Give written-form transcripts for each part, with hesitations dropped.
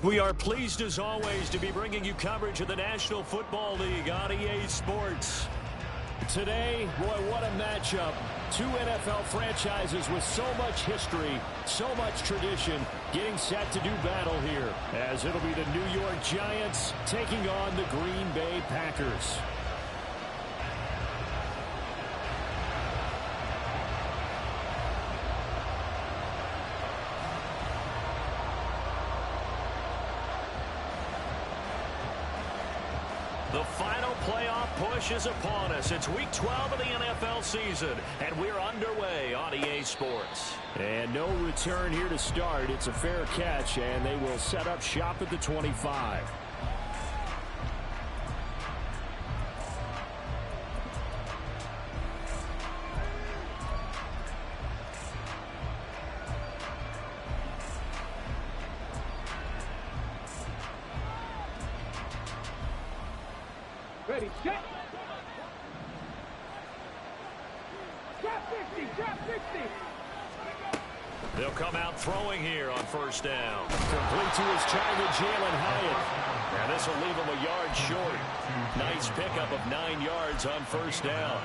We are pleased as always to be bringing you coverage of the National Football League on EA Sports. Today, boy, what a matchup. Two NFL franchises with so much history, so much tradition, getting set to do battle here, as it'll be the New York Giants taking on the Green Bay Packers. The final playoff push is upon us. It's Week 12 of the NFL season, and we're underway on EA Sports. And no return here to start. It's a fair catch, and they will set up shop at the 25. Ready, set. Drop 50, drop 50. They'll come out throwing here on first down. Complete to his target, Jalen Hyatt. Now this will leave him a yard short. Nice pickup of 9 yards on first down.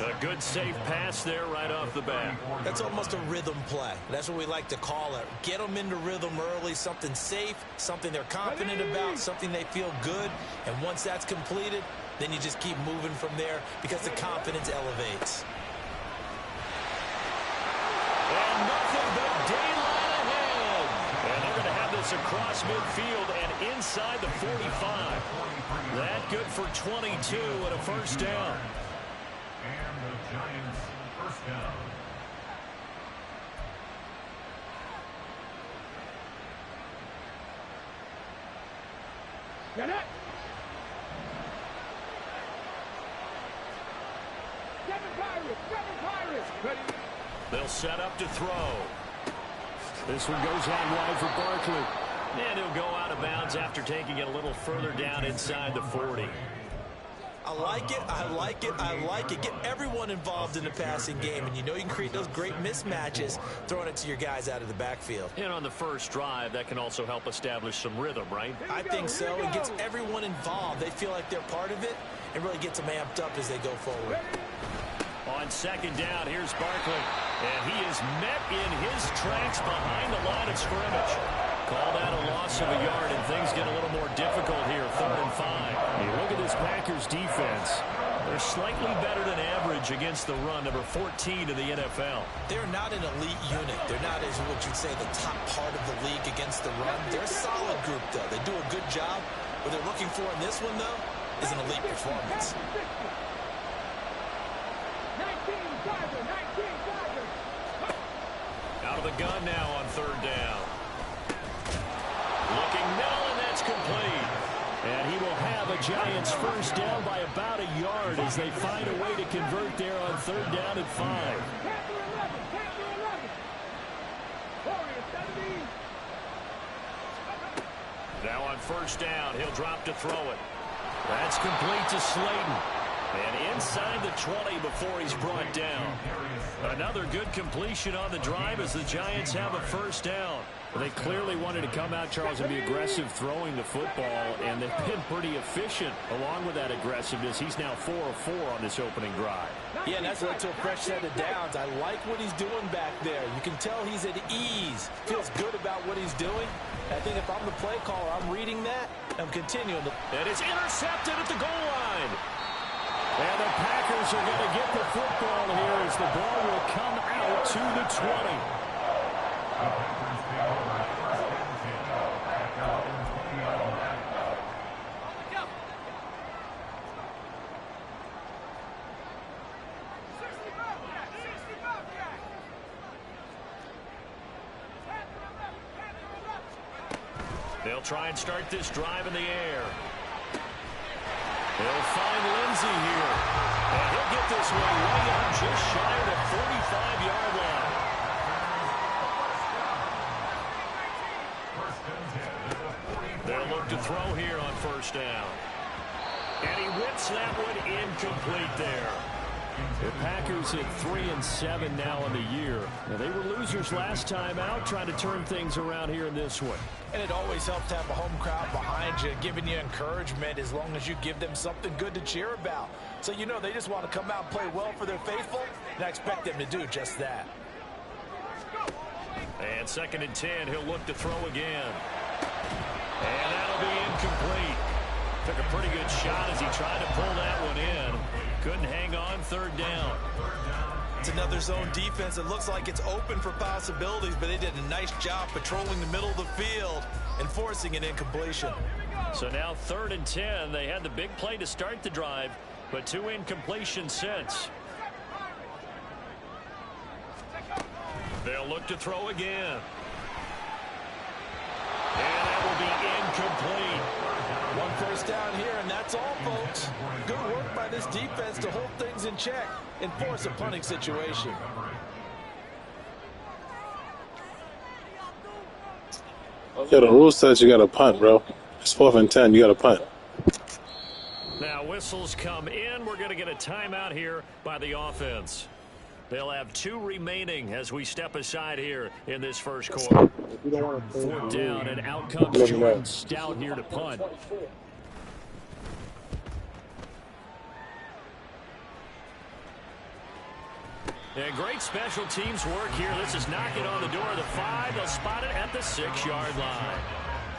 A good safe pass there right off the bat. That's almost a rhythm play. That's what we like to call it. Get them into rhythm early, something safe, something they're confident about, something they feel good. And once that's completed, then you just keep moving from there because the confidence elevates. And nothing but daylight ahead. And they're going to have this across midfield and inside the 45. That good for 22 and a first down. And the Giants first down. Get it. Seven Pirates. Ready. They'll set up to throw. This one goes out wide for Barkley. And he'll go out of bounds after taking it a little further down inside the 40. I like it, I like it, I like it. Get everyone involved in the passing game, and you know you can create those great mismatches throwing it to your guys out of the backfield. And on the first drive, that can also help establish some rhythm, right? I think so. It gets everyone involved. They feel like they're part of it and really gets them amped up as they go forward. On second down, here's Barkley. And he is met in his tracks behind the line of scrimmage. Call that a loss of a yard, and things get a little more difficult here, 3rd and 5. You look at this Packers defense. They're slightly better than average against the run, number 14 in the NFL. They're not an elite unit. They're not, as what you'd say, the top part of the league against the run. They're a solid group, though. They do a good job. What they're looking for in this one, though, is an elite performance. 19 Tigers. Out of the gun now on 3rd down. Looking now, and that's complete. And he will have a Giants first down by about a yard as they find a way to convert there on 3rd down and 5. Now on first down, he'll drop to throw it. That's complete to Slayton. And inside the 20 before he's brought down. Another good completion on the drive as the Giants have a first down. Well, they clearly wanted to come out, Charles, and be aggressive throwing the football, and they've been pretty efficient along with that aggressiveness. He's now 4 of 4 on this opening drive. Yeah, and that's led to a fresh set of downs. I like what he's doing back there. You can tell he's at ease, feels good about what he's doing. I think if I'm the play caller, I'm reading that, I'm continuing to. And it's intercepted at the goal line. And the Packers are going to get the football here as the ball will come out to the 20. They'll try and start this drive in the air. They'll find Lindsey here. And he'll get this one way up just shy of the 45-yard line. They'll look to throw here on first down. And he whips that one incomplete there. The Packers at 3-7 now in the year. Now, they were losers last time out, trying to turn things around here in this one. And it always helps to have a home crowd behind you, giving you encouragement as long as you give them something good to cheer about. So you know they just want to come out and play well for their faithful, and I expect them to do just that. And 2nd and 10, he'll look to throw again. And that'll be incomplete. Took a pretty good shot as he tried to pull that one in. Couldn't hang on. 3rd down. It's another zone defense. It looks like it's open for possibilities, but they did a nice job patrolling the middle of the field and forcing an incompletion. So now 3rd and 10. They had the big play to start the drive, but 2 incompletions since. They'll look to throw again. And that will be incomplete. 1 first down here, and that's all, folks. Good work by this defense to hold things in check and force a punting situation. Yeah, the rule says you got to punt, bro. It's 4th and 10. You got to punt. Now whistles come in. We're going to get a timeout here by the offense. They'll have 2 remaining as we step aside here in this first quarter. 4th down, and out comes Jordan Stout here to punt. And great special teams work here. This is knocking on the door of the 5. They'll spot it at the 6-yard line.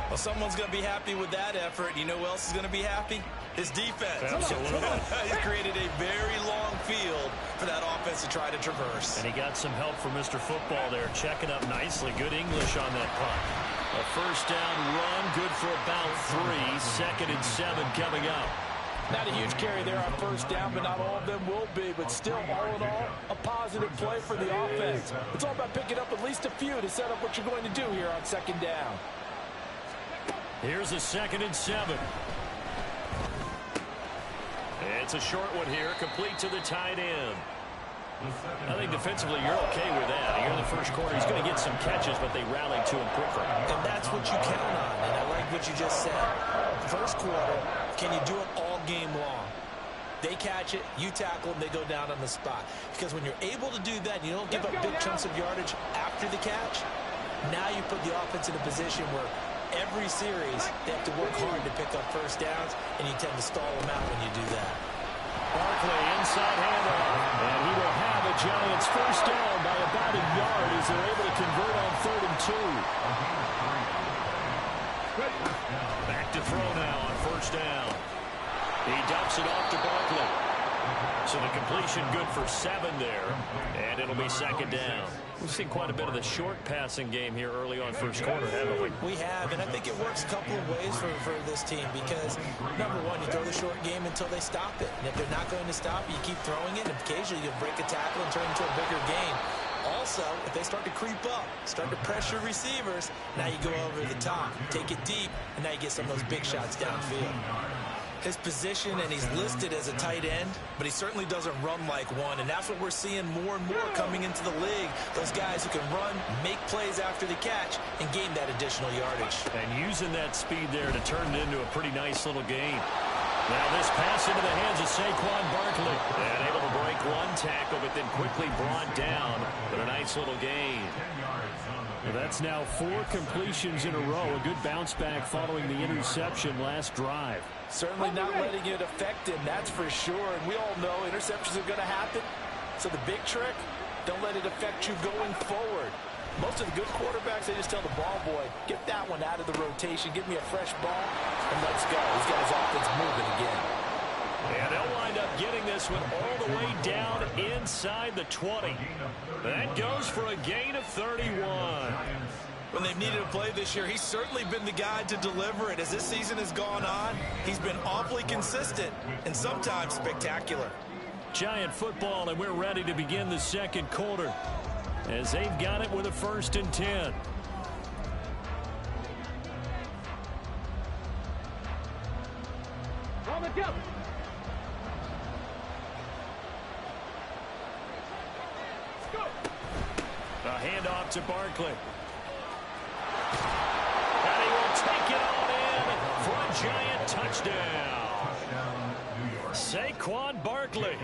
Well, someone's going to be happy with that effort. You know who else is going to be happy? His defense. Absolutely. He's created a very long field for that offense to try to traverse. And he got some help from Mr. Football there, checking up nicely. Good English on that punt. A 1st down run, good for about 3. 2nd and 7 coming up. Not a huge carry there on 1st down, but not all of them will be. But still, all in all, a positive play for the offense. It's all about picking up at least a few to set up what you're going to do here on 2nd down. Here's a 2nd and 7. It's a short one here, complete to the tight end. I think defensively you're okay with that. Here in the first quarter, he's going to get some catches, but they rallied to him quickly. And that's what you count on, and I like what you just said. First quarter, can you do it all game long? They catch it, you tackle them, they go down on the spot. Because when you're able to do that, you don't give up big chunks of yardage after the catch. Now you put the offense in a position where every series they have to work hard to pick up 1st downs, and you tend to stall them out when you do that. Barkley inside handoff, and he will have a Giants 1st down by about a yard as they're able to convert on 3rd and 2. Back to throw now on 1st down. He dumps it off to Barkley. So the completion good for 7 there, and it'll be 2nd down. We've seen quite a bit of the short passing game here early on 1st quarter, haven't we? We have, and I think it works a couple of ways for this team because, number one, you throw the short game until they stop it. And if they're not going to stop it, you keep throwing it, and occasionally you'll break a tackle and turn it into a bigger game. Also, if they start to creep up, start to pressure receivers, now you go over the top, take it deep, and now you get some of those big shots downfield. His position, and he's listed as a tight end, but he certainly doesn't run like one, and that's what we're seeing more and more coming into the league. Those guys who can run, make plays after the catch, and gain that additional yardage. And using that speed there to turn it into a pretty nice little game. Now this pass into the hands of Saquon Barkley. And able to break one tackle, but then quickly brought down. But a nice little gain. Well, that's now 4 completions in a row. A good bounce back following the interception last drive. Certainly not letting it affect him, that's for sure. And we all know interceptions are going to happen. So the big trick, don't let it affect you going forward. Most of the good quarterbacks, they just tell the ball boy, get that one out of the rotation, give me a fresh ball, and let's go. He's got his offense moving again. And they'll wind up getting this one all the way down inside the 20. That goes for a gain of 31. When they've needed a play this year, he's certainly been the guy to deliver it. As this season has gone on, he's been awfully consistent and sometimes spectacular. Giant football, and we're ready to begin the 2nd quarter as they've got it with a 1st and 10. On the jump. A handoff to Barkley. And he will take it on in for a Giant touchdown. Saquon Barkley,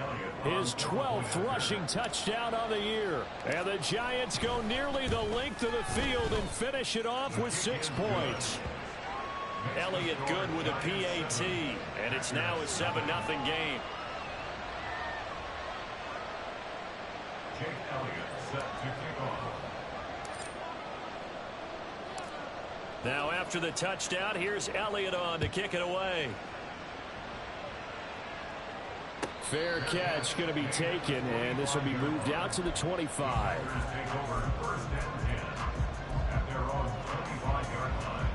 his his 12th rushing touchdown on the year. And the Giants go nearly the length of the field and finish it off with 6 points. Elliott good with a PAT, and it's now a 7-0 game. Jake Elliott set to kick off. Now after the touchdown, here's Elliott on to kick it away. Fair catch going to be taken, and this will be moved out to the 25. Take over 1st and 10 at their own 25-yard line.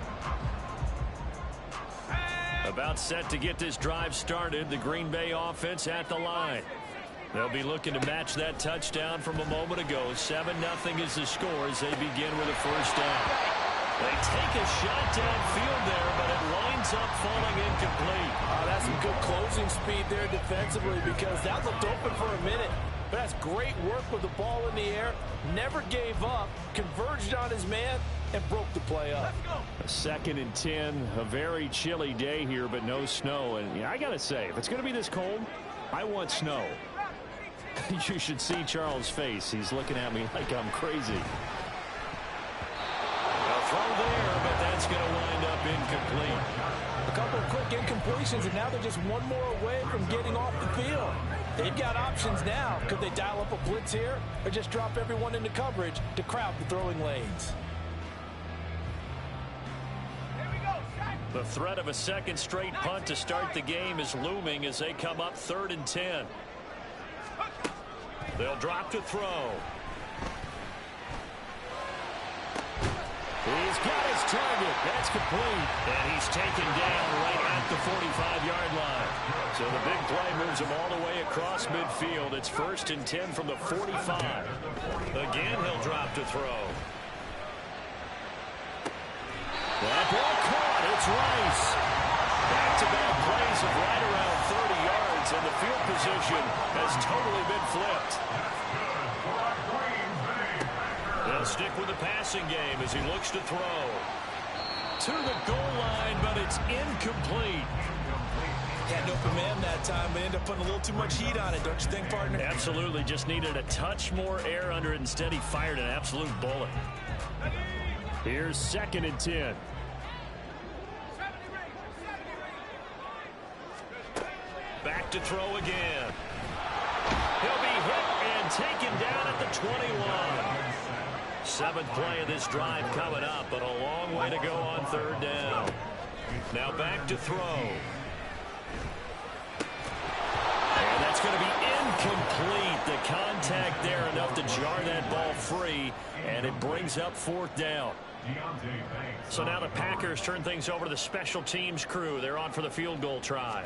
About set to get this drive started. The Green Bay offense at the line. They'll be looking to match that touchdown from a moment ago. 7-0 is the score as they begin with a first down. They take a shot downfield there, but it winds up falling incomplete. That's some good closing speed there defensively, because that looked open for a minute. But that's great work with the ball in the air. Never gave up, converged on his man, and broke the play up. A 2nd and 10, a very chilly day here, but no snow. And I got to say, if it's going to be this cold, I want snow. You should see Charles' face. He's looking at me like I'm crazy. Throw there, but that's going to wind up incomplete. A couple of quick incompletions, and now they're just one more away from getting off the field. They've got options now. Could they dial up a blitz here, or just drop everyone into coverage to crowd the throwing lanes? The threat of a 2nd straight punt to start the game is looming as they come up 3rd and 10. They'll drop to throw. He's got his target. That's complete. And he's taken down right at the 45-yard line. So the big play moves him all the way across midfield. It's 1st and 10 from the 45. Again, he'll drop to throw. That ball caught. It's Rice. Back-to-back plays of right around 30 yards, and the field position has totally been flipped. They'll stick with the passing game as he looks to throw. To the goal line, but it's incomplete. Had an open man that time, but ended up putting a little too much heat on it, don't you think, partner? Absolutely. Just needed a touch more air under it. Instead, he fired an absolute bullet. Here's 2nd and 10. Back to throw again. He'll be hit and taken down at the 21. 7th play of this drive coming up, but a long way to go on 3rd down. Now back to throw. And that's going to be incomplete. The contact there enough to jar that ball free, and it brings up 4th down. So now the Packers turn things over to the special teams crew. They're on for the field goal try.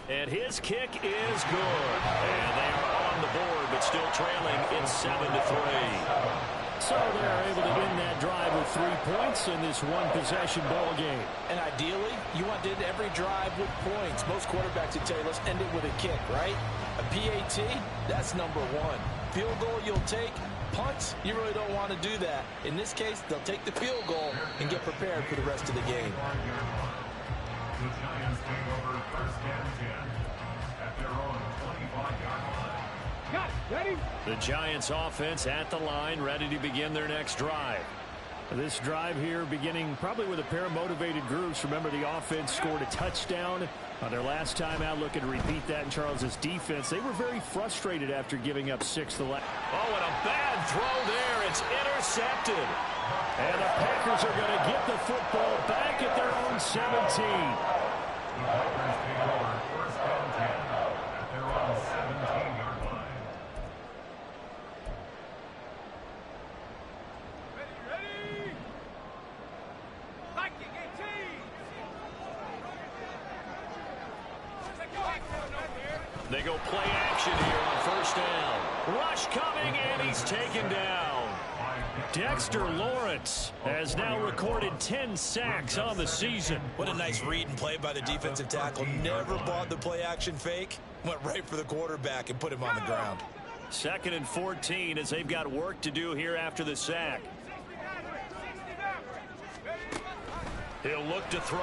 And his kick is good. And they are on the board, but still trailing. It's 7-3. So they're able to end that drive with 3 points in this one-possession ball game. And ideally, you want to end every drive with points. Most quarterbacks would tell you, let's end it with a kick, right? A PAT, that's number 1. Field goal you'll take. Punts, you really don't want to do that. In this case, they'll take the field goal and get prepared for the rest of the game. The Giants take over 1st and 10 at their own 25-yard line. Got it. Ready? The Giants offense at the line, ready to begin their next drive. This drive here beginning probably with a pair of motivated groups. Remember, the offense scored a touchdown on their last time out. Looking to repeat that in Charles's defense. They were very frustrated after giving up 6 the last. Oh, and a bad throw there. It's intercepted. And the Packers are going to get the football back at their own 17. The Packers take over 1st and 10 at their own 17-yard line. Ready? Hiking 18. They go play action here on 1st down. Rush coming, and he's taken down. Dexter Lawrence has now recorded 10 sacks on the season. What a nice read and play by the defensive tackle. Never bought the play-action fake. Went right for the quarterback and put him on the ground. 2nd and 14 as they've got work to do here after the sack. He'll look to throw.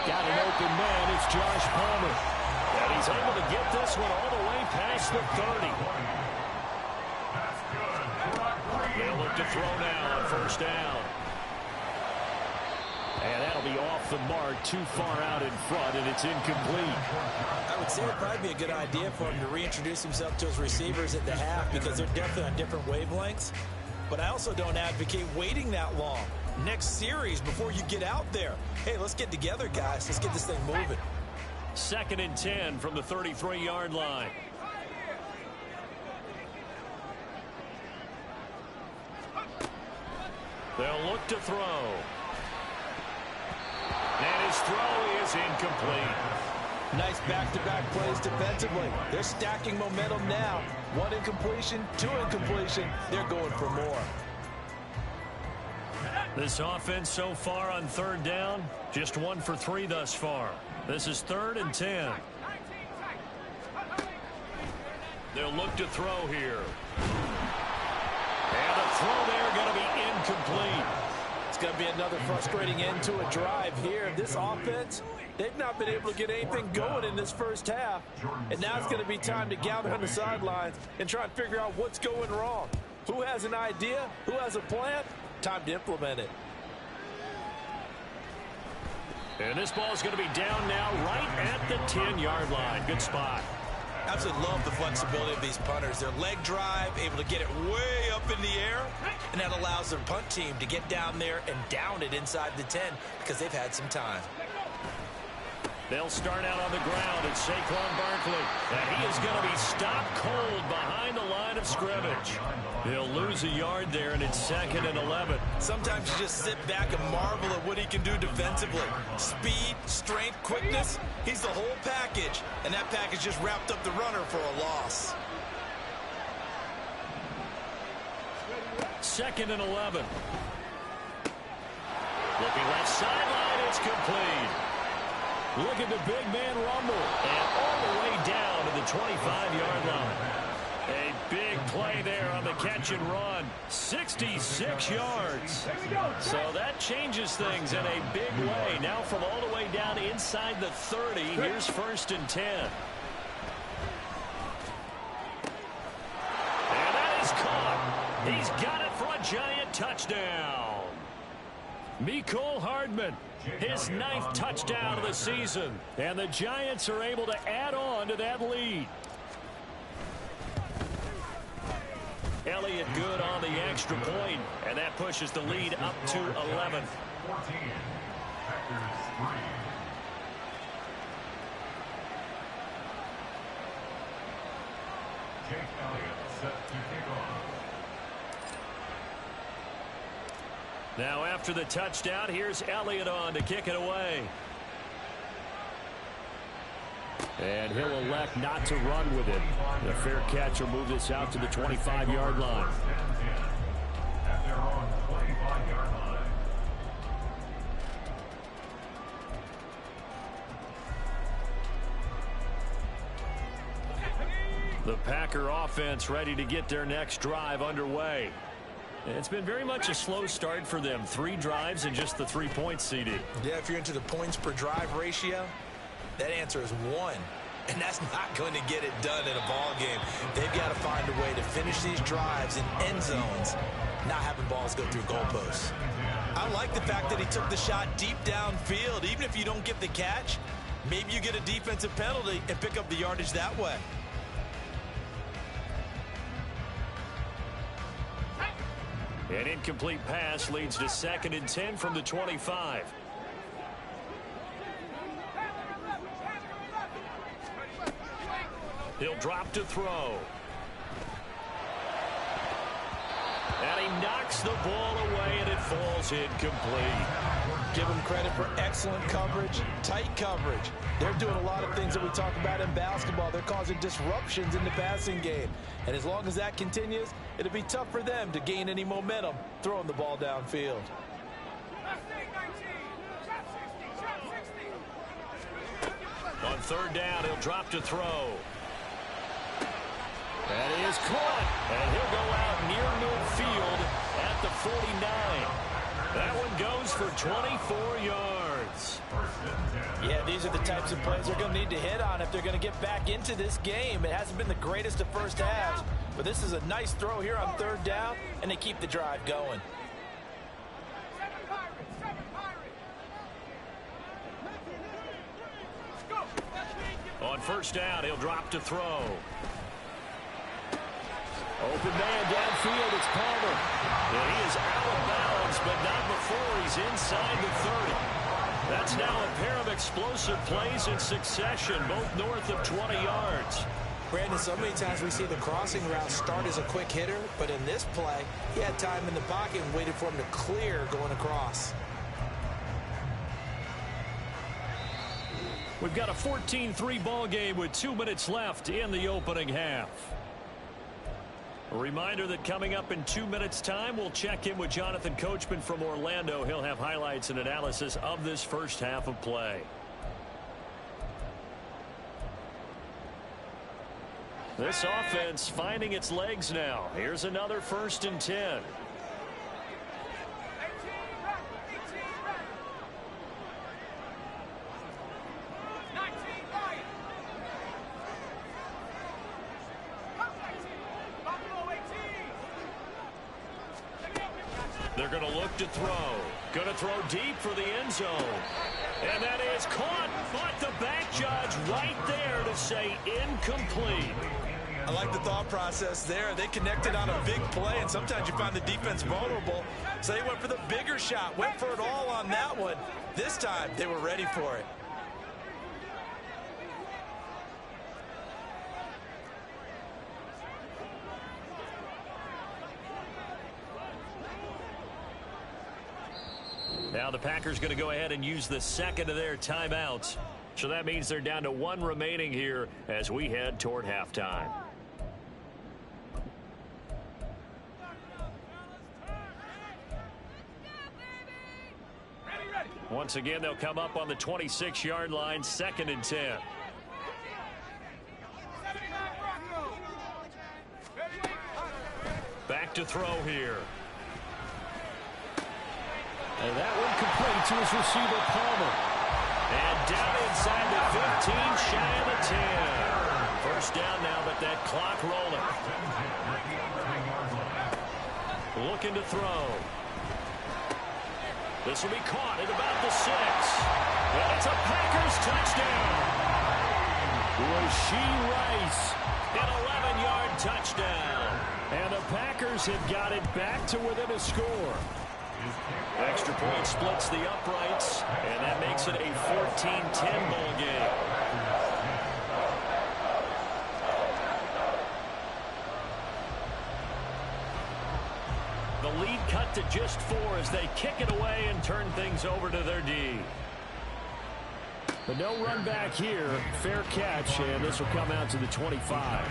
Got an open man. It's Josh Palmer. And he's able to get this one all the way past the 30. They'll look to throw now on first down. And that'll be off the mark, too far out in front, and it's incomplete. I would say it would probably be a good idea for him to reintroduce himself to his receivers at the half because they're definitely on different wavelengths. But I also don't advocate waiting that long. Next series before you get out there. Hey, let's get together, guys. Let's get this thing moving. 2nd and 10 from the 33-yard line. They'll look to throw. And his throw is incomplete. Nice back-to-back plays defensively. They're stacking momentum now. 1 incompletion, 2 incompletion. They're going for more. This offense so far on 3rd down, just 1 for 3 thus far. This is 3rd and 10. They'll look to throw here. And the throw there going to be incomplete. It's going to be another frustrating end to a drive here. This offense, they've not been able to get anything going in this first half. And now it's going to be time to gather on the sidelines and try and figure out what's going wrong. Who has an idea? Who has a plan? Time to implement it. And this ball is going to be down now right at the 10-yard line. Good spot. Absolutely love the flexibility of these punters. Their leg drive, able to get it way up in the air, and that allows their punt team to get down there and down it inside the 10 because they've had some time. They'll start out on the ground at Saquon Barkley. And he is going to be stopped cold behind the line of scrimmage. He'll lose a yard there, and it's 2nd and 11. Sometimes you just sit back and marvel at what he can do defensively. Speed, strength, quickness. He's the whole package. And that package just wrapped up the runner for a loss. 2nd and 11. Looking left sideline, it's complete. Look at the big man rumble. And all the way down to the 25-yard line. A big play there on the catch and run. 66 yards. So that changes things in a big way. Now from all the way down inside the 30, here's 1st and 10. And that is caught. He's got it for a giant touchdown. Mecole Hardman, his 9th touchdown of the season. And the Giants are able to add on to that lead. Elliott good on the extra point, and that pushes the lead up to 11. 14. Packers 3. Jake Elliott set to kick off. Now after the touchdown, here's Elliott on to kick it away. And he'll elect not to run with it. The fair catch will move this out to the 25-yard line. At their own 25-yard line. The Packer offense ready to get their next drive underway. It's been very much a slow start for them. 3 drives and just the 3 points, CD. Yeah, if you're into the points per drive ratio, that answer is 1. And that's not going to get it done in a ball game. They've got to find a way to finish these drives in end zones, not having balls go through goalposts. I like the fact that he took the shot deep downfield. Even if you don't get the catch, maybe you get a defensive penalty and pick up the yardage that way. An incomplete pass leads to 2nd and 10 from the 25. He'll drop to throw. And he knocks the ball away, and it falls incomplete. Give them credit for excellent coverage, tight coverage. They're doing a lot of things that we talk about in basketball. They're causing disruptions in the passing game. And as long as that continues, it'll be tough for them to gain any momentum throwing the ball downfield. On 3rd down, he'll drop to throw. That is caught, and he'll go out near midfield at the 49. That one goes for 24 yards. yards. Yeah, these are the types of plays they're going to need to hit on if they're going to get back into this game. It hasn't been the greatest of first halves, but this is a nice throw here on third down, and they keep the drive going. On first down, he'll drop to throw. Open man downfield, it's Palmer. And he is out of bounds, but not before he's inside the 30. That's now a pair of explosive plays in succession, both north of 20 yards. Brandon, so many times we see the crossing route start as a quick hitter, but in this play, he had time in the pocket and waited for him to clear going across. We've got a 14-3 ball game with 2 minutes left in the opening half. A reminder that coming up in 2 minutes' time, we'll check in with Jonathan Coachman from Orlando. He'll have highlights and analysis of this first half of play. This offense finding its legs now. Here's another 1st and 10. They're going to look to throw. Going to throw deep for the end zone. And that is caught, but the back judge right there to say incomplete. I like the thought process there. They connected on a big play, and sometimes you find the defense vulnerable. So they went for the bigger shot, went for it all on that one. This time, they were ready for it. Now the Packers going to go ahead and use the second of their timeouts. So that means they're down to 1 remaining here as we head toward halftime. Once again, they'll come up on the 26-yard line, 2nd and 10. Back to throw here. And that one complete to his receiver, Palmer. And down inside the 15, shy of the 10. First down now, but that clock rolling. Looking to throw. This will be caught at about the 6. And it's a Packers touchdown. Rashee Rice, an 11-yard touchdown. And the Packers have got it back to within a score. Extra point splits the uprights, and that makes it a 14-10 ball game. The lead cut to just 4 as they kick it away and turn things over to their D. But no run back here. Fair catch, and this will come out to the 25.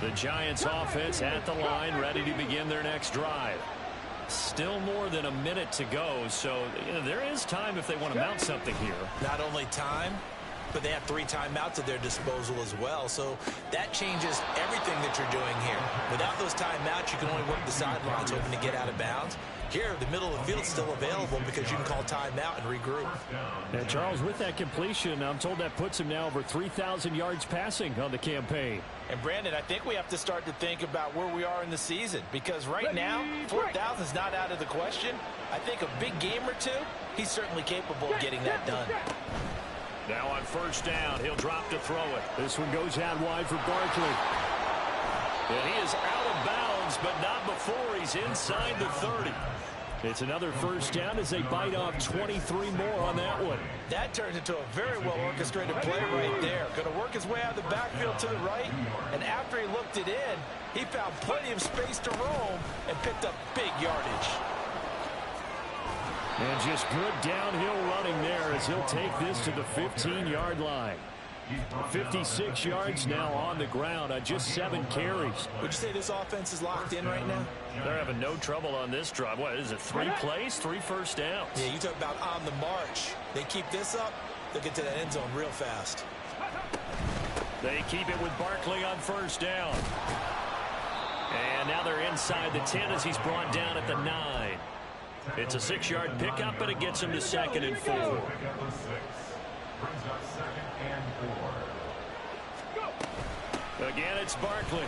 The Giants offense at the line, ready to begin their next drive. Still more than a minute to go, so there is time if they want to mount something here. Not only time, but they have 3 timeouts at their disposal as well, so that changes everything that you're doing here. Without those timeouts, you can only work the sidelines hoping to get out of bounds. Here, the middle of the field is still available because you can call timeout and regroup. And Charles, with that completion, I'm told that puts him now over 3,000 yards passing on the campaign. And Brandon, I think we have to start to think about where we are in the season, because right now, 4,000 is not out of the question. I think a big game or two, he's certainly capable of getting that done. Now on first down, he'll drop to throw it. This one goes out wide for Barkley. And he is out of bounds, but not before he's inside the 30. It's another first down as they bite off 23 more on that one. That turns into a very well-orchestrated play right there. Going to work his way out of the backfield to the right, and after he looked it in, he found plenty of space to roam and picked up big yardage. And just good downhill running there as he'll take this to the 15-yard line. 56 yards now on the ground on just 7 carries. Would you say this offense is locked in right now? They're having no trouble on this drive. What is it, 3 plays, 3 first downs? Yeah, you talk about on the march. They keep this up, they'll get to that end zone real fast. They keep it with Barkley on first down. And now they're inside the 10 as he's brought down at the 9. It's a 6-yard pickup, and it gets him to 2nd and 4. Pickup of 6. Brings up 2nd and 4. Again, it's Barkley.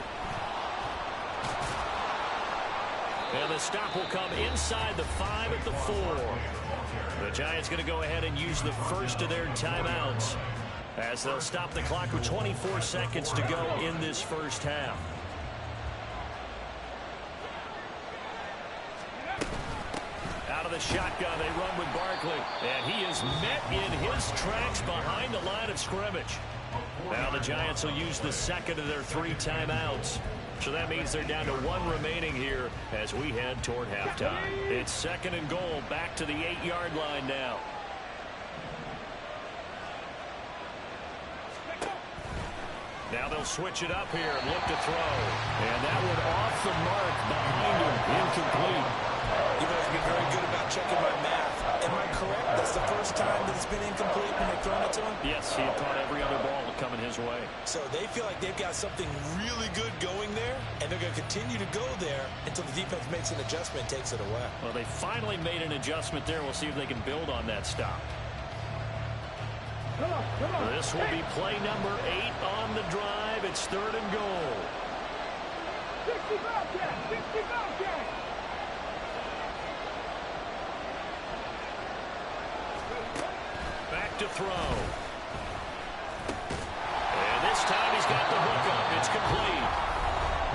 And the stop will come inside the 5 at the 4. The Giants going to go ahead and use the first of their timeouts as they'll stop the clock with 24 seconds to go in this first half. Out of the shotgun, they run with Barkley. And he is met in his tracks behind the line of scrimmage. Now the Giants will use the second of their 3 timeouts. So that means they're down to 1 remaining here as we head toward halftime. It's 2nd and goal, back to the 8-yard line now. Now they'll switch it up here and look to throw. And that one off the mark behind him, incomplete. You've always been very good about checking my math. Am I correct? That's the first time that it's been incomplete when they've thrown it to him? Yes, he had caught every other ball coming his way. So they feel like they've got something really good going there, and they're going to continue to go there until the defense makes an adjustment and takes it away. Well, they finally made an adjustment there. We'll see if they can build on that stop. This will be play number 8 on the drive. It's 3rd and goal. 60 Bobcat! 60 Bobcat! Back to throw. And this time he's got the hook up. It's complete.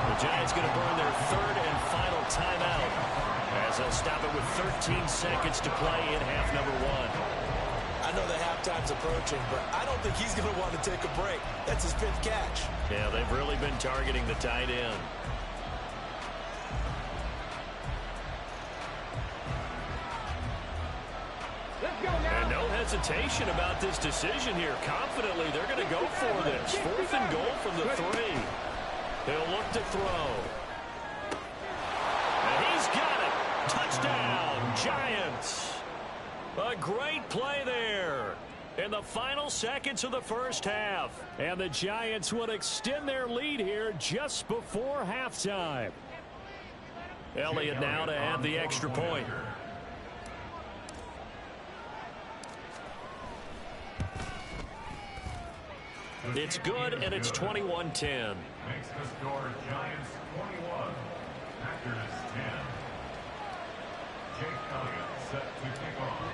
The Giants going to burn their 3rd and final timeout as they'll stop it with 13 seconds to play in half number 1. I know the halftime's approaching, but I don't think he's going to want to take a break. That's his 5th catch. Yeah, they've really been targeting the tight end. Let's go now! And no hesitation about this decision here. Confidently, they're going to go for this. 4th and goal from the 3. He'll look to throw. And he's got it. Touchdown, Giants. A great play there in the final seconds of the first half. And the Giants would extend their lead here just before halftime. Elliott now to add the extra point. It's good, and it's 21-10. Makes the score Giants 21, Packers 10. Jake Elliott set to kick off.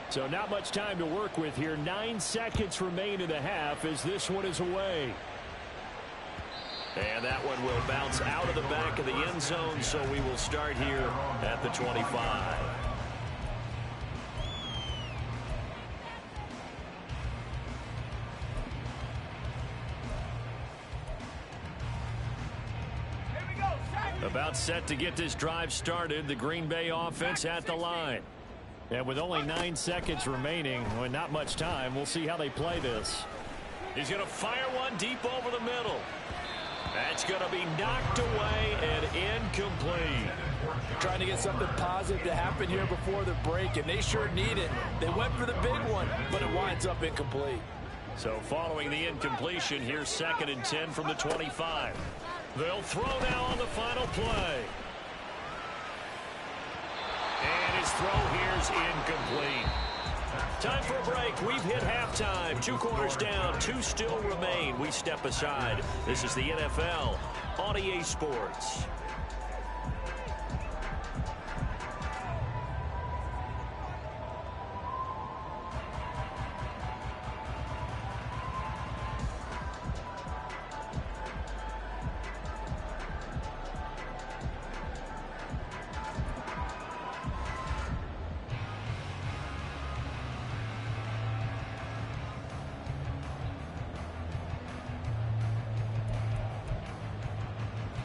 So not much time to work with here. 9 seconds remain in the half as this one is away. And that one will bounce out of the back of the end zone, so we will start here at the 25. About set to get this drive started. The Green Bay offense at the line. And with only 9 seconds remaining, well, not much time, we'll see how they play this. He's going to fire one deep over the middle. That's going to be knocked away and incomplete. Trying to get something positive to happen here before the break, and they sure need it. They went for the big one, but it winds up incomplete. So following the incompletion, here's 2nd and 10 from the 25. They'll throw now on the final play. And his throw here's incomplete. Time for a break. We've hit halftime. 2 quarters down, 2 still remain. We step aside. This is the NFL on EA Sports.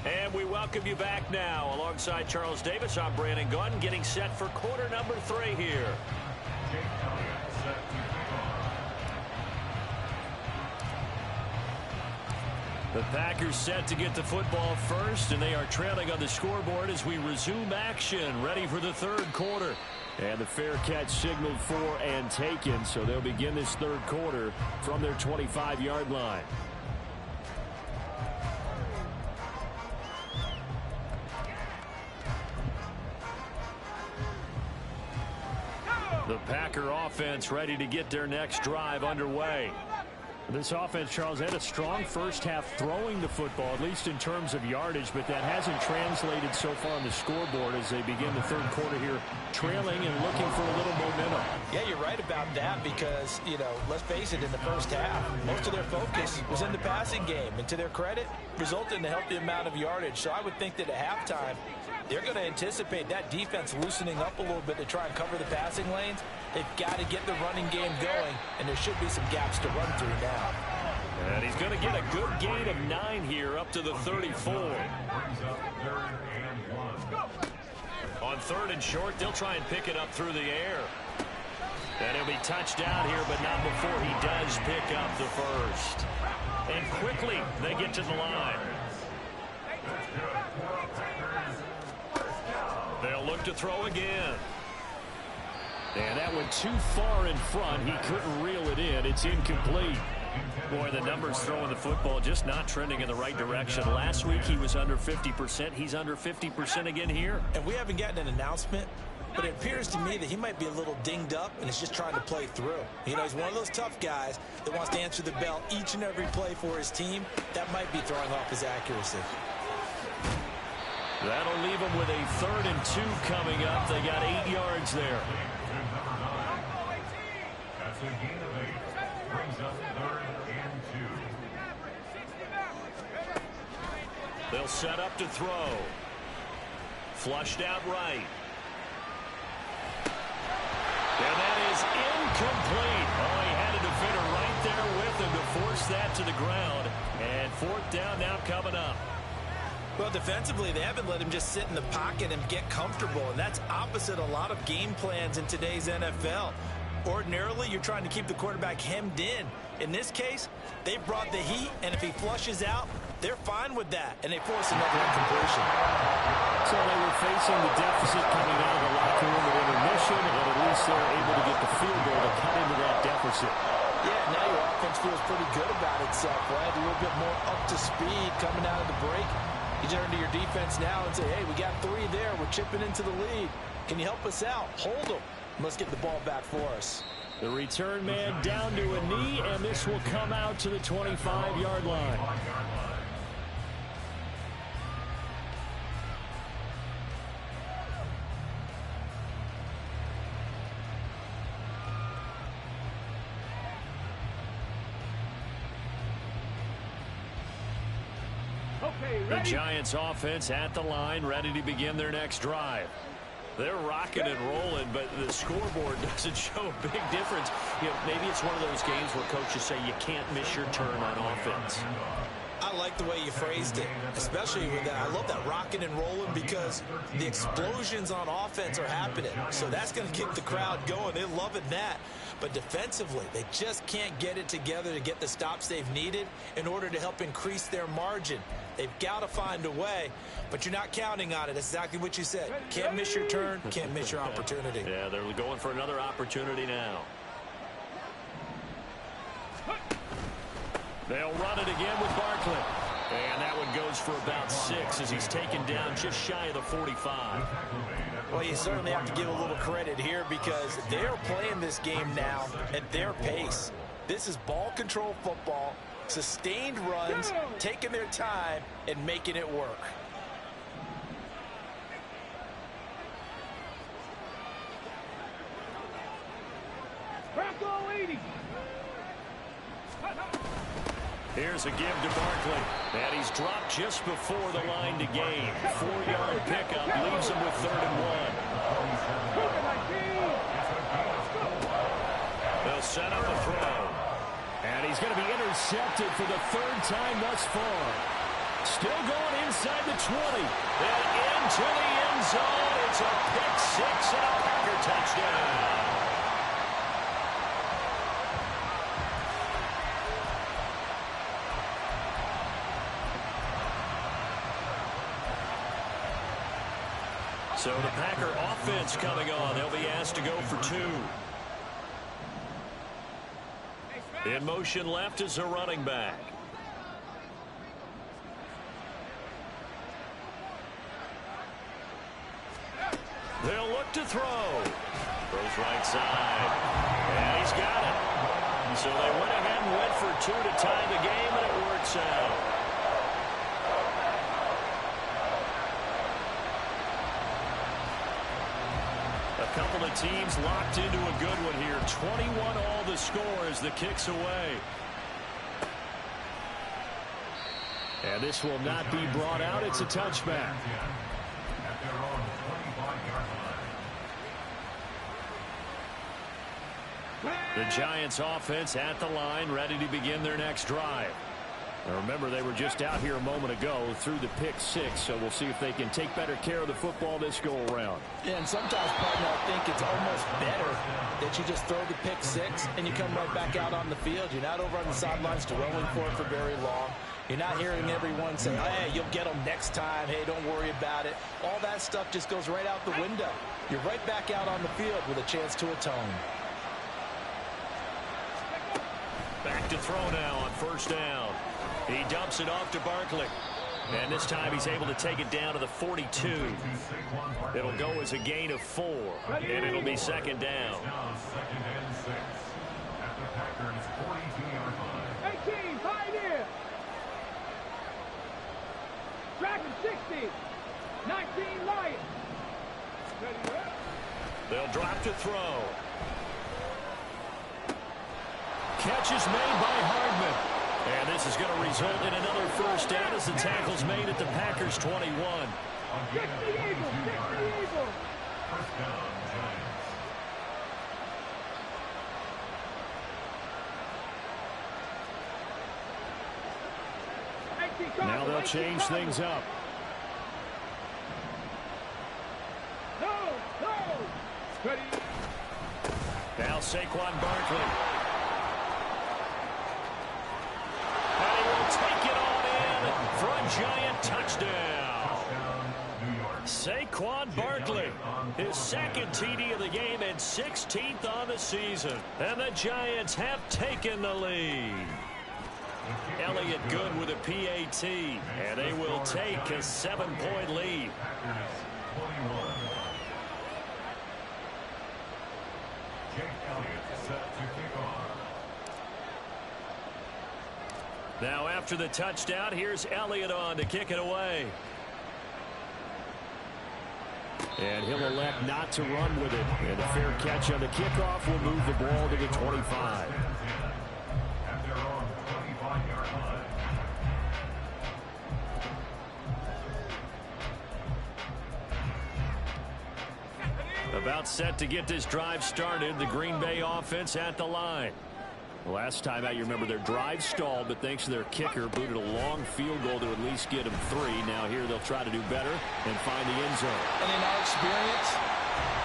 And we welcome you back now. Alongside Charles Davis, I'm Brandon Gunn, getting set for quarter number 3 here. Jake Elliott set to kick off. The Packers set to get the football first, and they are trailing on the scoreboard as we resume action, ready for the 3rd quarter. And the fair catch signaled for and taken, so they'll begin this 3rd quarter from their 25-yard line. Packer offense ready to get their next drive underway. This offense, Charles, had a strong first half throwing the football, at least in terms of yardage, but that hasn't translated so far on the scoreboard as they begin the third quarter here, trailing and looking for a little momentum. Yeah, you're right about that because, let's face it, in the first half, most of their focus was in the passing game. And to their credit, resulted in a healthy amount of yardage. So I would think that at halftime, they're going to anticipate that defense loosening up a little bit to try and cover the passing lanes. They've got to get the running game going, and there should be some gaps to run through now. And he's going to get a good gain of 9 here up to the 34. On 3rd and short, they'll try and pick it up through the air. And he'll be touched out here, but not before he does pick up the first. And quickly, they get to the line. They'll look to throw again. And that went too far in front. He couldn't reel it in. It's incomplete. Boy, the numbers throwing the football just not trending in the right direction. Last week he was under 50%. He's under 50% again here. And we haven't gotten an announcement, but it appears to me that he might be a little dinged up and is just trying to play through. He's one of those tough guys that wants to answer the bell each and every play for his team. That might be throwing off his accuracy. That'll leave them with a 3rd and 2 coming up. They got 8 yards there. That's a gain of 8. Brings up 3rd and 2. They'll set up to throw. Flushed out right. And that is incomplete. Oh, he had a defender right there with him to force that to the ground. And 4th down now coming up. Well, defensively, they haven't let him just sit in the pocket and get comfortable, and that's opposite a lot of game plans in today's NFL. Ordinarily, you're trying to keep the quarterback hemmed in. In this case, they brought the heat, and if he flushes out, they're fine with that, and they force another incompletion. So they were facing the deficit coming out of the locker room at intermission, and at least they're able to get the field goal to cut into that deficit. Yeah, now your offense feels pretty good about itself, right? A little bit more up to speed coming out of the break. You turn to your defense now and say, hey, we got 3 there. We're chipping into the lead. Can you help us out? Hold them. Let's get the ball back for us. The return man down to a knee, and this will come out to the 25-yard line. The Giants offense at the line, ready to begin their next drive. They're rocking and rolling, but the scoreboard doesn't show a big difference. Maybe it's one of those games where coaches say you can't miss your turn on offense. I like the way you phrased it, especially with that. I love that rocking and rolling because the explosions on offense are happening. So that's going to keep the crowd going. They're loving that. But defensively, they just can't get it together to get the stops they've needed in order to help increase their margin. They've got to find a way, but you're not counting on it. That's exactly what you said. Can't miss your turn, can't miss your opportunity. Yeah, they're going for another opportunity now. They'll run it again with Barkley. And that one goes for about 6 as he's taken down just shy of the 45. Well, you certainly have to give a little credit here because they're playing this game now at their pace. This is ball control football, sustained runs, taking their time, and making it work. Here's a give to Barkley. And he's dropped just before the line to gain. 4-yard pickup leaves him with 3rd and 1. They'll set up a throw. And he's going to be intercepted for the 3rd time thus far. Still going inside the 20. And into the end zone. It's a pick 6 and a Packer touchdown. So the Packer offense coming on. They'll be asked to go for 2. In motion left is a running back. They'll look to throw. Throws right side. 2 to tie the game, and it works out. A couple of teams locked into a good one here. 21 all the score as the kick's away. And this will not be brought out. It's a touchback. At their own 25-yard line. The Giants offense at the line, ready to begin their next drive. Now remember, they were just out here a moment ago through the pick 6, so we'll see if they can take better care of the football this go around. And sometimes, partner, I think it's almost better that you just throw the pick 6 and you come right back out on the field. You're not over on the sidelines dwelling for it for very long. You're not hearing everyone say, hey, you'll get them next time. Hey, don't worry about it. All that stuff just goes right out the window. You're right back out on the field with a chance to atone. Back to throw now on first down. He dumps it off to Barkley. And this time he's able to take it down to the 42. It'll go as a gain of 4. And it'll be second down. Now second and 6 at the Packers' 42-yard line. 18, pioneer. Dragon 60. 19, Lions. Ready, up. They'll drop to throw. Catch is made by Hardman. And this is going to result in another first down as the tackle's made at the Packers' 21. 60 Eagles, 60 Eagles. First down, Giants. Now they'll change things up. No, no. Ready. Now Saquon Barkley. And he will take it on in for a Giant touchdown. New York. Saquon Barkley, his second TD of the game and 16th on the season. And the Giants have taken the lead. Elliott good with a PAT, and they will take a 7-point lead. Packers 21. Jake Elliott set to kick off. Now after the touchdown, here's Elliott on to kick it away. And he'll elect not to run with it. And a fair catch on the kickoff will move the ball to the 25. At their own 25-yard line. About set to get this drive started, the Green Bay offense at the line. Last time out, you remember their drive stalled, but thanks to their kicker, booted a long field goal to at least get them 3. Now here they'll try to do better and find the end zone. And in our experience,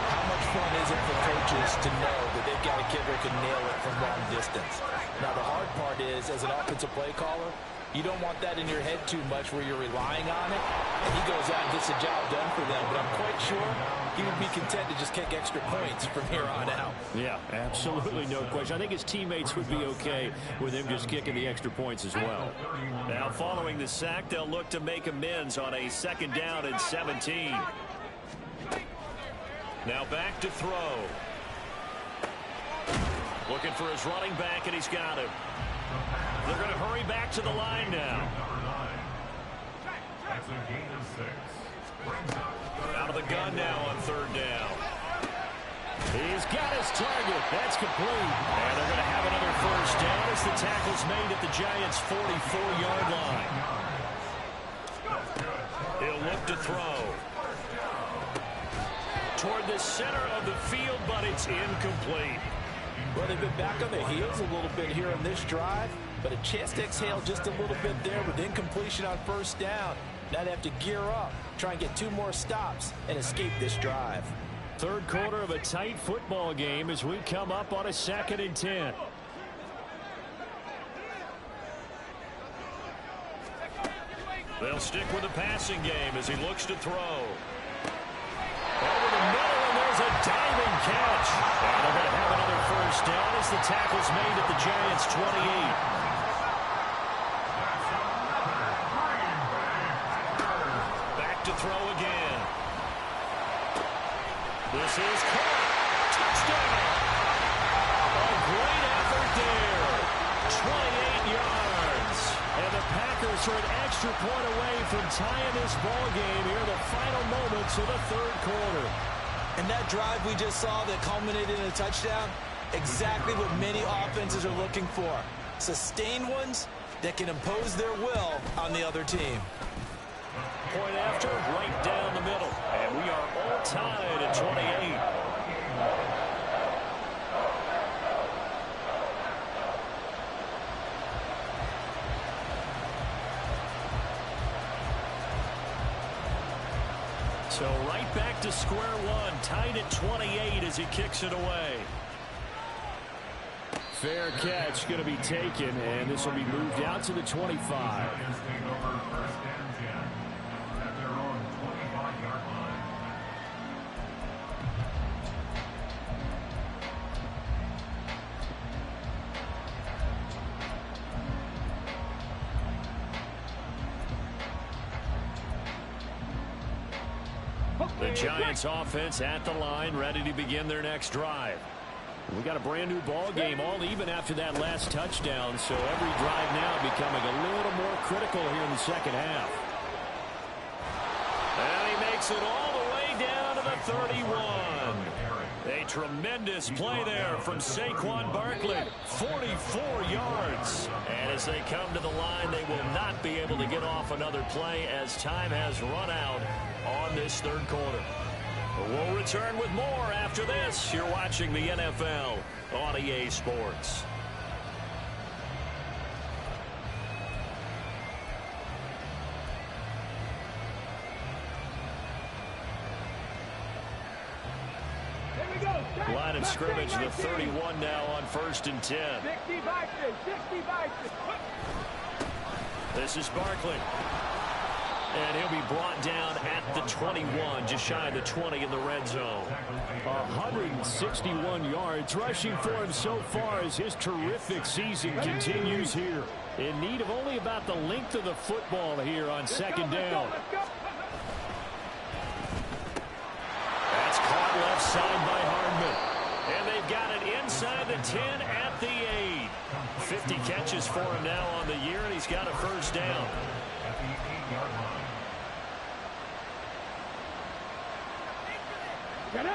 how much fun is it for coaches to know that they've got a kicker who can nail it from long distance? Now, the hard part is, as an offensive play caller, you don't want that in your head too much where you're relying on it. And he goes out and gets the job done for them. But I'm quite sure he would be content to just kick extra points from here on out. Yeah, absolutely no question. I think his teammates would be okay with him just kicking the extra points as well. Now following the sack, they'll look to make amends on a second down and 17. Now back to throw. Looking for his running back, and he's got him. They're going to hurry back to the line now. Number 9. That's a gain of 6. Brings up Out of the gun now on third down. He's got his target. That's complete. And they're going to have another first down as the tackle's made at the Giants' 44-yard line. He'll look to throw. Toward the center of the field, but it's incomplete. Well, they've been back on their heels a little bit here on this drive, but a chance to exhale just a little bit there with incompletion on first down. Now they have to gear up, try and get 2 more stops, and escape this drive. Third quarter of a tight football game as we come up on a 2nd and 10. They'll stick with the passing game as he looks to throw. Over the middle, and there's a diving catch. And they're going to have another first down as the tackle's made at the Giants' 28. To throw again. This is caught. Touchdown. A great effort there. 28 Giants are an extra point away from tying this ball game here in the final moments of the third quarter. And that drive we just saw that culminated in a touchdown, exactly what many offenses are looking for. Sustained ones that can impose their will on the other team. Point after, right down the middle. And we are all tied at 28. So right back to square one, tied at 28 as he kicks it away. Fair catch going to be taken, and this will be moved out to the 25. Giants take over first and 10 at their own 25-yard line. The Giants offense at the line, ready to begin their next drive. We got a brand new ball game, all even after that last touchdown, so every drive now becoming a little more critical here in the second half. And he makes it all the way down to the 31. A tremendous play there from Saquon Barkley, 44 yards. And as they come to the line, they will not be able to get off another play as time has run out on this third quarter. We'll return with more after this. You're watching the NFL on EA Sports. Here we go. Line of scrimmage, the 31 now on 1st and 10. 65 65. This is Barkley. And he'll be brought down at the 21, just shy of the 20 in the red zone. 161 yards rushing for him so far as his terrific season continues here. In need of only about the length of the football here on second down. That's caught left side by Hardman. And they've got it inside the 10 at the 8. 50 catches for him now on the year, and he's got a first down. At the 8-yard line. Get it.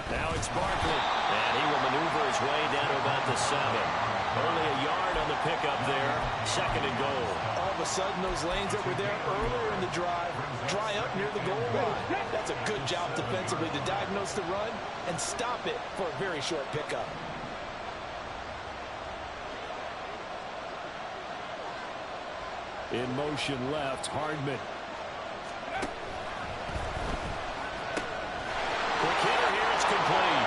Now it's Barkley, and he will maneuver his way down to about the 7. Only a yard on the pickup there. 2nd and goal. All of a sudden, those lanes that were there earlier in the drive dry up near the goal line. That's a good job defensively to diagnose the run and stop it for a very short pickup. In motion left, Hardman. Quick hitter here, it's complete.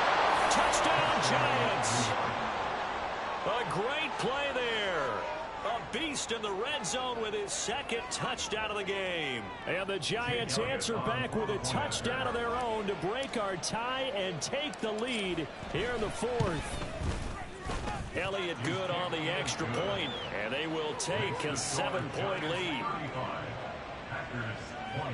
Touchdown, Giants. A great play there. A beast in the red zone with his 2nd touchdown of the game. And the Giants answer back with a touchdown of their own to break our tie and take the lead here in the 4th. Elliott good on the extra point, and they will take a 7-point lead. 35. Packers 28.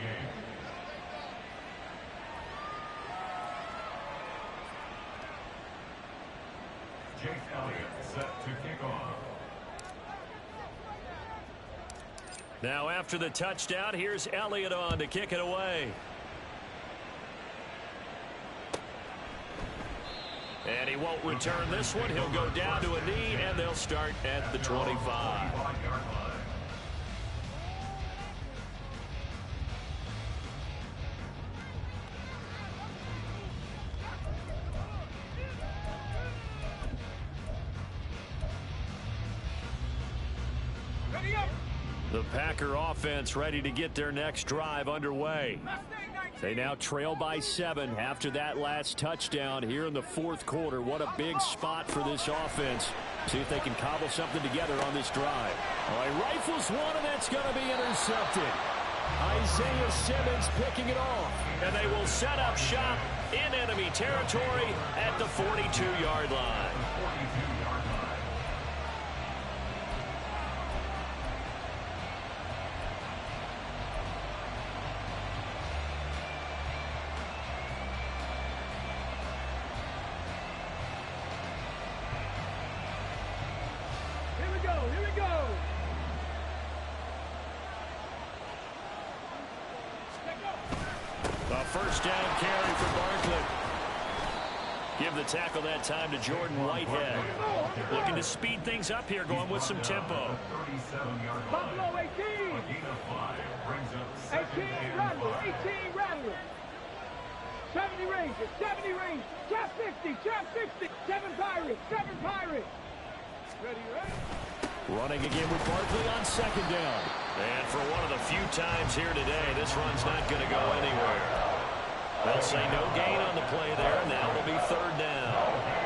Jake Elliott set to kick off. Now after the touchdown, here's Elliott on to kick it away. And he won't return this one. He'll go down to a knee, and they'll start at the 25. 25-yard line. Ready up. The Packer offense ready to get their next drive underway. They now trail by 7 after that last touchdown here in the 4th quarter. What a big spot for this offense. See if they can cobble something together on this drive. Oh, he rifles one, and that's going to be intercepted. Isaiah Simmons picking it off. And they will set up shop in enemy territory at the 42-yard line. 42-yard line. go. A first down carry for Barkley. Give the tackle that time to Jordan Whitehead. Looking to speed things up here, going with some tempo. Buffalo 18. 18 Rattler. 18 Rattler. 70 Rangers. 70 Rangers. Trap 50. Trap 50. 7 Pirates. 7 Pirates. Ready, ready? Running again with Barkley on second down. And for one of the few times here today, this run's not going to go anywhere. They'll say no gain on the play there, and now it'll be third down.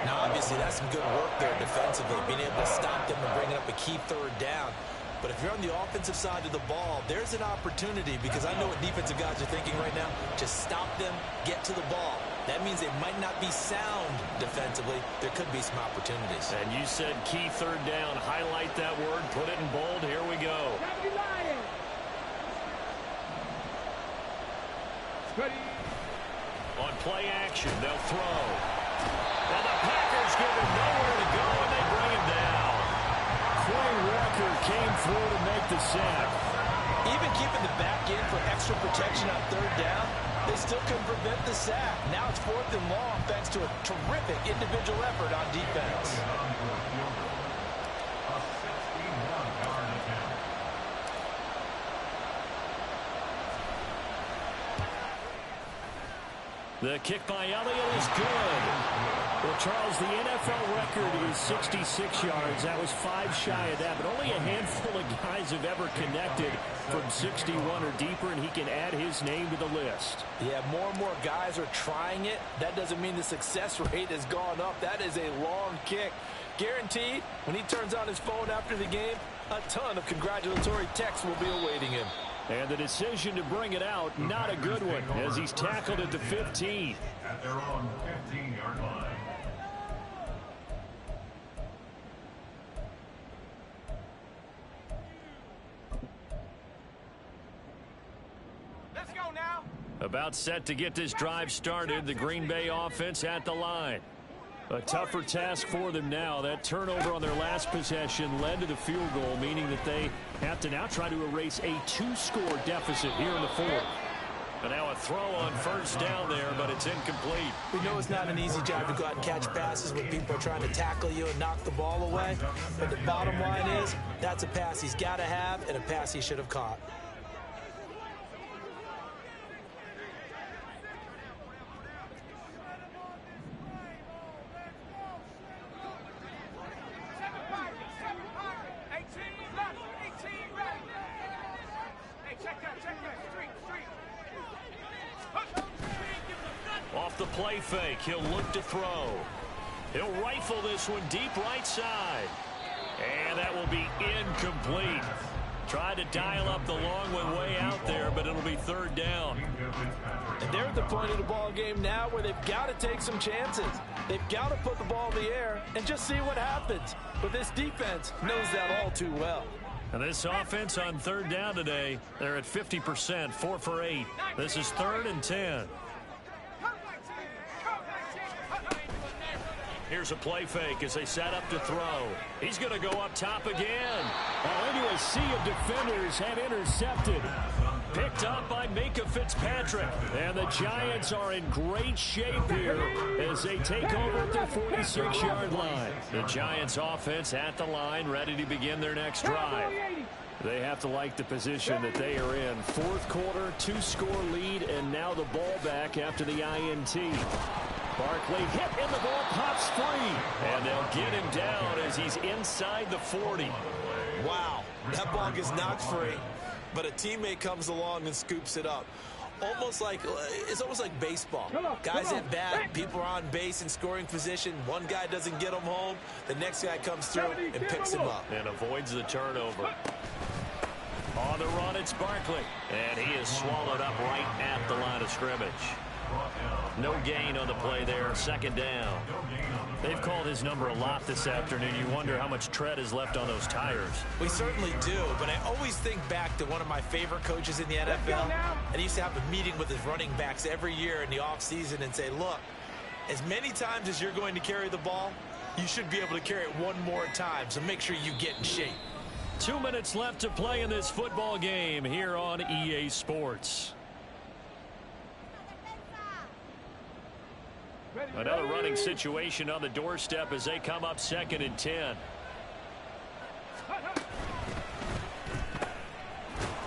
Now, obviously, that's some good work there defensively, being able to stop them and bringing up a key third down. But if you're on the offensive side of the ball, there's an opportunity, because I know what defensive guys are thinking right now. Just stop them, get to the ball. That means they might not be sound defensively. There could be some opportunities. And you said key third down. Highlight that word, put it in bold. Here we go. 70 Lions. Ready. On play action, they'll throw. And the Packers give him nowhere to go, and they bring him down. Quay Walker came through to make the sack. Even keeping the back in for extra protection on third down, they still couldn't prevent the sack. Now it's 4th and long thanks to a terrific individual effort on defense. The kick by Elliott is good. Well, Charles, the NFL record is 66 yards. That was 5 shy of that, but only a handful of guys have ever connected from 61 or deeper, and he can add his name to the list. Yeah, more and more guys are trying it. That doesn't mean the success rate has gone up. That is a long kick. Guaranteed, when he turns on his phone after the game, a ton of congratulatory texts will be awaiting him. And the decision to bring it out, not a good one, as he's tackled at the 15. At their own 15-yard line. Let's go now. About set to get this drive started. The Green Bay offense at the line. A tougher task for them now. That turnover on their last possession led to the field goal, meaning that they have to now try to erase a 2-score deficit here in the fourth. And now a throw on first down there, but it's incomplete. We know it's not an easy job to go out and catch passes when people are trying to tackle you and knock the ball away. But the bottom line is, that's a pass he's got to have and a pass he should have caught. Off the play fake, he'll look to throw. He'll rifle this one deep right side. And that will be incomplete. Tried to dial up the long one way out there, but it'll be third down. And they're at the point of the ball game now where they've got to take some chances. They've got to put the ball in the air and just see what happens. But this defense knows that all too well. And this offense on third down today, they're at 50%, 4 for 8. This is 3rd and 10. Here's a play fake as they set up to throw. He's going to go up top again. Into a sea of defenders and intercepted. Picked up by Minkah Fitzpatrick. And the Giants are in great shape here as they take over at their 46-yard line. The Giants offense at the line, ready to begin their next drive. They have to like the position that they are in. Fourth quarter, 2-score lead, and now the ball back after the INT. Barkley hit and the ball pops free. And they'll get him down as he's inside the 40. Wow, that ball gets knocked free, but a teammate comes along and scoops it up. It's almost like baseball. Guys at bat, people are on base in scoring position. One guy doesn't get him home. The next guy comes through and picks him up. And avoids the turnover. On the run, it's Barkley. And he is swallowed up right at the line of scrimmage. No gain on the play there, second down. They've called his number a lot this afternoon. You wonder how much tread is left on those tires. We certainly do, but I always think back to one of my favorite coaches in the NFL. And he used to have a meeting with his running backs every year in the offseason and say, look, as many times as you're going to carry the ball, you should be able to carry it one more time, so make sure you get in shape. 2 minutes left to play in this football game here on EA Sports. Another running situation on the doorstep as they come up 2nd and 10.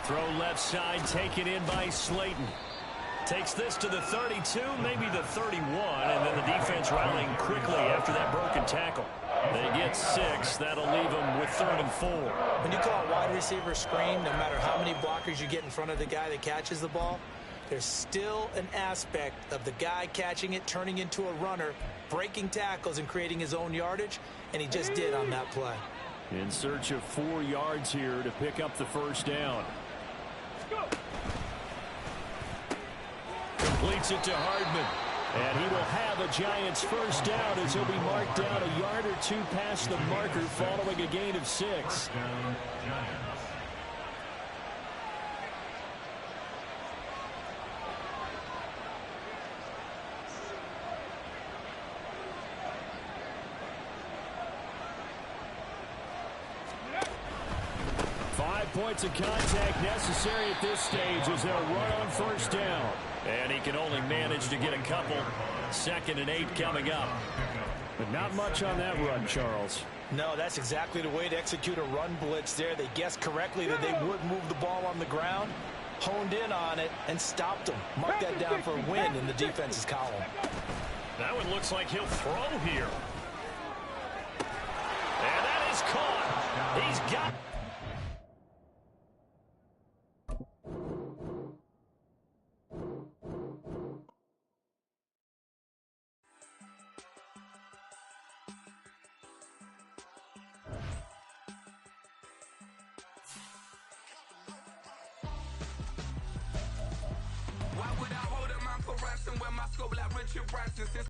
Throw left side, taken in by Slayton. Takes this to the 32, maybe the 31, and then the defense rallying quickly after that broken tackle. They get 6. That'll leave them with 3rd and 4. When you call a wide receiver screen, no matter how many blockers you get in front of the guy that catches the ball, there's still an aspect of the guy catching it, turning into a runner, breaking tackles and creating his own yardage, and he just did on that play. In search of 4 yards here to pick up the first down. Completes it to Hardman. And he will have a Giants first down as he'll be marked down a yard or 2 past the marker following a gain of 6. 5 points of contact necessary at this stage as they'll run on first down. And he can only manage to get a couple. 2nd and 8 coming up. But not much on that run, Charles. No, that's exactly the way to execute a run blitz there. They guessed correctly that they would move the ball on the ground, honed in on it, and stopped them. Mark that down for a win in the defense's column. That one looks like he'll throw here. And that is caught. He's got... Why would I hold up my for ransom when my scope like Richard Branson?